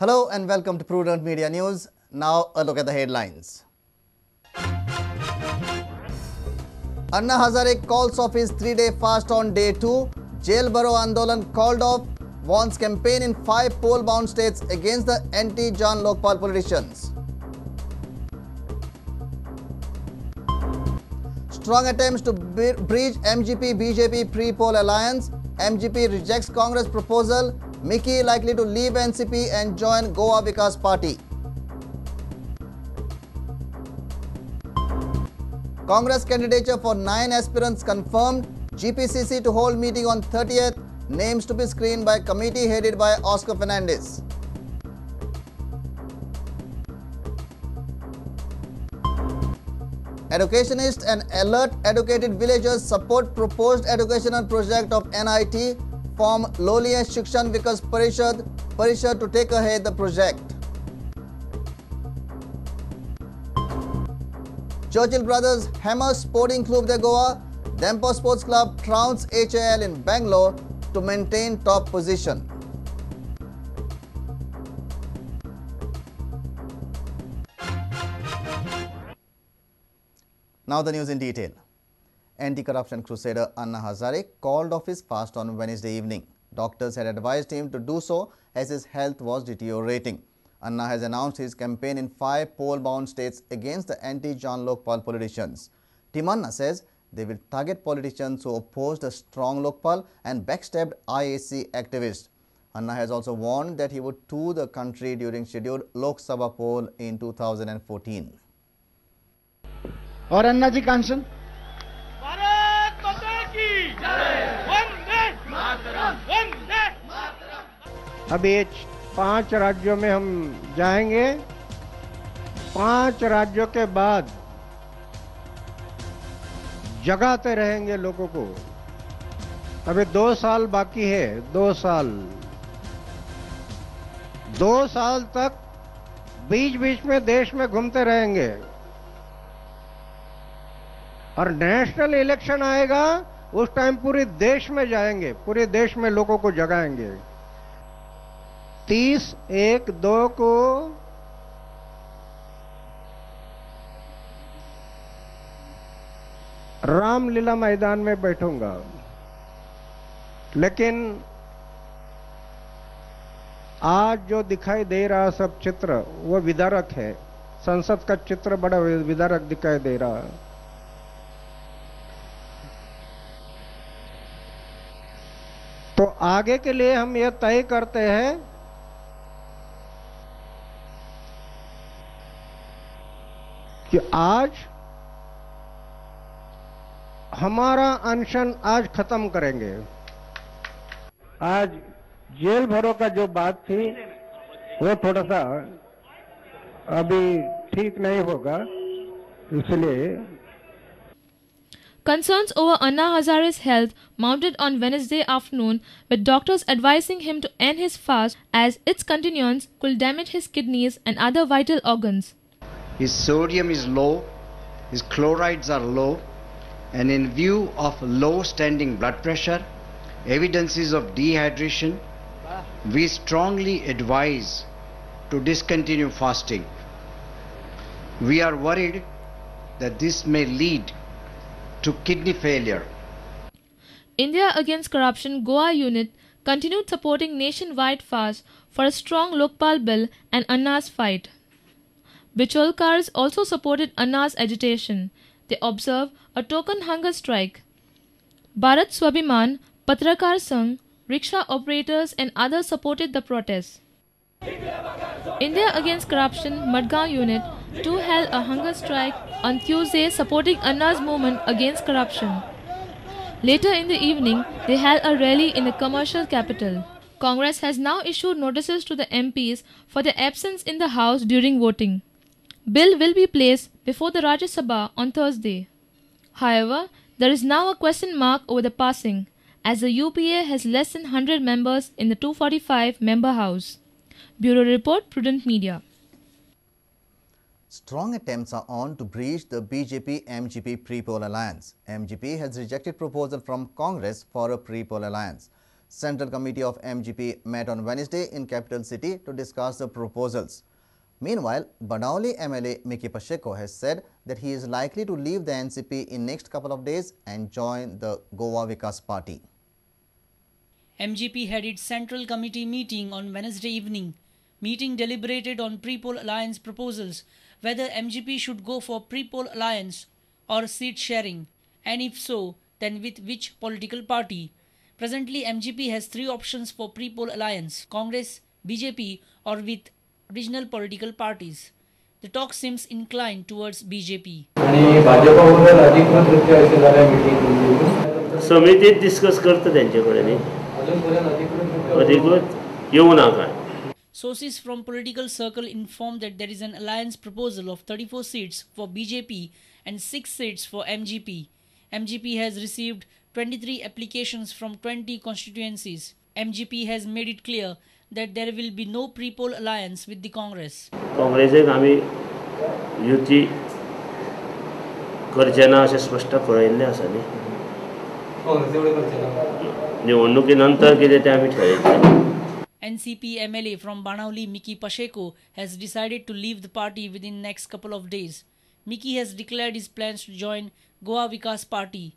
Hello and welcome to Prudent Media News. Now a look at the headlines. Anna Hazare calls off his 3-day fast on day 2. Jail Bharo Andolan called off, warns campaign in 5 poll-bound states against the anti-Jan Lokpal politicians. Strong attempts to breach MGP BJP pre-poll alliance. MGP rejects Congress proposal. Mickey likely to leave NCP and join Goa Vikas Party. Congress candidature for 9 aspirants confirmed. GPCC to hold meeting on 30th. Names to be screened by committee headed by Oscar Fernandez. Educationists and alert educated villagers support proposed educational project of NIT. Form Loliya Shikshan Vikas Parishad to take ahead the project. Churchill Brothers Hammer Sporting Club de Goa. Dempo Sports Club trounced HAL in Bangalore to maintain top position. Now the news in detail. Anti-corruption crusader Anna Hazare called off his fast on Wednesday evening. Doctors had advised him to do so as his health was deteriorating. Anna has announced his campaign in 5 poll-bound states against the anti-Jan Lokpal politicians. Team Anna says they will target politicians who opposed a strong Lokpal and backstabbed IAC activists. Anna has also warned that he would tour the country during scheduled Lok Sabha poll in 2014. और अन्ना जी कांसन अब ये 5 राज्यों में हम जाएंगे। 5 राज्यों के बाद जगाते रहेंगे लोगों को। अभी 2 साल बाकी है। 2 साल 2 साल तक बीच-बीच में देश में घूमते रहेंगे और नेशनल इलेक्शन आएगा उस टाइम पूरे देश में जाएंगे, पूरे देश में लोगों को जगाएंगे। 30/1/2 को रामलीला मैदान में बैठूंगा, लेकिन आज जो दिखाई दे रहा सब चित्र वो विदारक है। संसद का चित्र बड़ा विदारक दिखाई दे रहा है। तो आगे के लिए हम यह तय करते हैं कि आज हमारा अनशन आज खत्म करेंगे। आज जेल भरो का जो बात थी वो थोड़ा सा अभी ठीक नहीं होगा, इसलिए Concerns over Anna Hazare's health mounted on Wednesday afternoon, with doctors advising him to end his fast as its continuance could damage his kidneys and other vital organs. His sodium is low, his chlorides are low, and in view of low standing blood pressure, evidences of dehydration, we strongly advise to discontinue fasting. We are worried that this may lead to kidney failure. India Against Corruption Goa unit continued supporting nationwide fast for a strong Lokpal bill and Anna's fight. Bicholkars also supported Anna's agitation. They observed a token hunger strike. Bharat Swabhiman, Patrakar Sangh, rickshaw operators and others supported the protests. India Against Corruption Madgaon unit too held a hunger strike on Tuesday supporting Anna's movement against corruption. Later in the evening, they held a rally in the commercial capital. Congress has now issued notices to the MPs for their absence in the House during voting. Bill will be placed before the Rajya Sabha on Thursday. However, there is now a question mark over the passing, as the UPA has less than 100 members in the 245-member House. Bureau Report, Prudent Media. Strong attempts are on to breach the BJP-MGP pre-poll alliance. MGP has rejected proposal from Congress for a pre-poll alliance. Central Committee of MGP met on Wednesday in capital city to discuss the proposals. Meanwhile, Badauli MLA Miki Pacheco has said that he is likely to leave the NCP in next couple of days and join the Goa Vikas Party. MGP had its Central Committee meeting on Wednesday evening. Meeting deliberated on pre-poll alliance proposals, whether MGP should go for pre-poll alliance or seat sharing, and if so, then with which political party. Presently, MGP has three options for pre-poll alliance: Congress, BJP or with regional political parties. The talk seems inclined towards BJP. समितीत discuss करता त्यांच्याकडे नाही अधिकृत येऊ नका. Sources from political circle inform that there is an alliance proposal of 34 seats for BJP and 6 seats for MGP. MGP has received 23 applications from 20 constituencies. MGP has made it clear that there will be no pre-poll alliance with the Congress. काँग्रेसक आम्ही युती करचेना असे स्पष्ट कळयल्ले आसा न्ही. निवडणुकीनंतर कितें तें आमी ठरयतले. NCP MLA from Banauli Miki Pacheco has decided to leave the party within next couple of days. Miki has declared his plans to join Goa Vikas Party.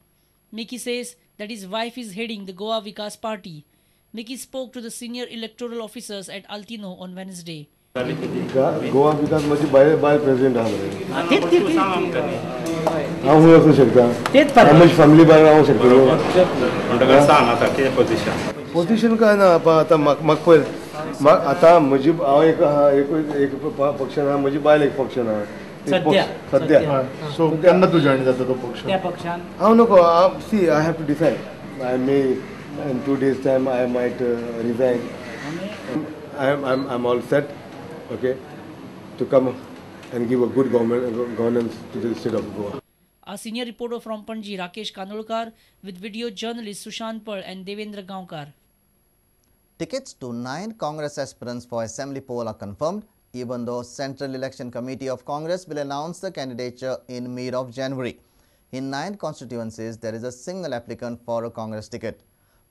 Miki says that his wife is heading the Goa Vikas Party. Miki spoke to the senior electoral officers at Altino on Wednesday. Goa विकास माझी by president हांव असू शकता माझी family bye रावूंक शकता position काय ना आता म्हाका पळय आतां म्हजी हांव एक पक्षान आहा म्हजी बायल एक पक्षान आहा सद्या सो केन्ना तूं जॉइन जाता तो पक्ष हांव नको see I have to decide I may in 2 days time I might resign. I'm all set, okay, to come and give a good governance to the state of Goa. A senior reporter from Panji, Rakesh Kanolkar, with video journalists Sushant Pal and Devendra Gaonkar. Tickets to 9 Congress aspirants for assembly poll are confirmed, even though Central Election Committee of Congress will announce the candidature in mid of January. In 9 constituencies, there is a single applicant for a Congress ticket.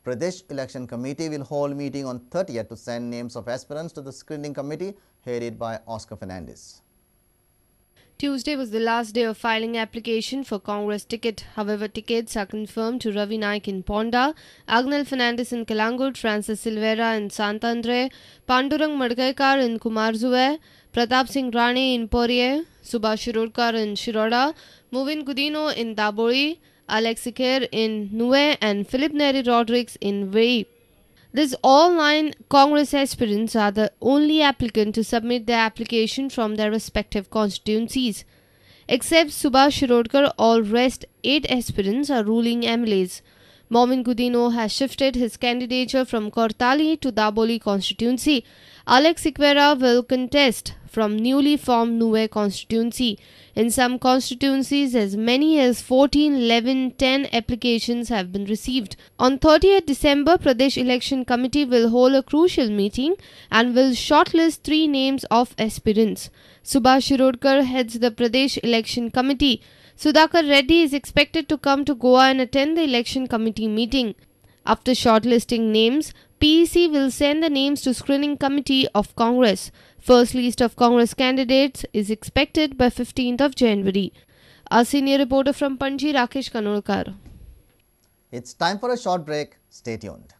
Pradesh Election Committee will hold meeting on 30th to send names of aspirants to the screening committee headed by Oscar Fernandez. Tuesday was the last day of filing application for Congress ticket. However, tickets are confirmed to Ravi Naik in Ponda, Agnel Fernandez in Kalangut, Francis Silvera in Santandre, Pandurang Madgaikar in Kumarzue, Pratap Singh Rane in Porye, Subhash Shirokar in Shiroda, Movin Gudino in Dabori, Alex Sikher in Nue and Philip Neri Rodriguez in Vei. These all 9 Congress aspirants are the only applicant to submit their application from their respective constituencies. Except Subhash Shirodkar, all rest 8 aspirants are ruling MLAs. Movin Gudino has shifted his candidature from Kortali to Daboli constituency. Alex Sikher will contest from newly formed Nue constituency. In some constituencies, as many as 14, 11, 10 applications have been received. On 30th December, Pradesh Election Committee will hold a crucial meeting and will shortlist 3 names of aspirants. Subhash Shirodkar heads the Pradesh Election Committee. Sudhakar Reddy is expected to come to Goa and attend the Election Committee meeting. After shortlisting names, PEC will send the names to Screening Committee of Congress. First list of Congress candidates is expected by 15th of January. Our senior reporter from Panji, Rakesh Kanolkar. It's time for a short break. Stay tuned.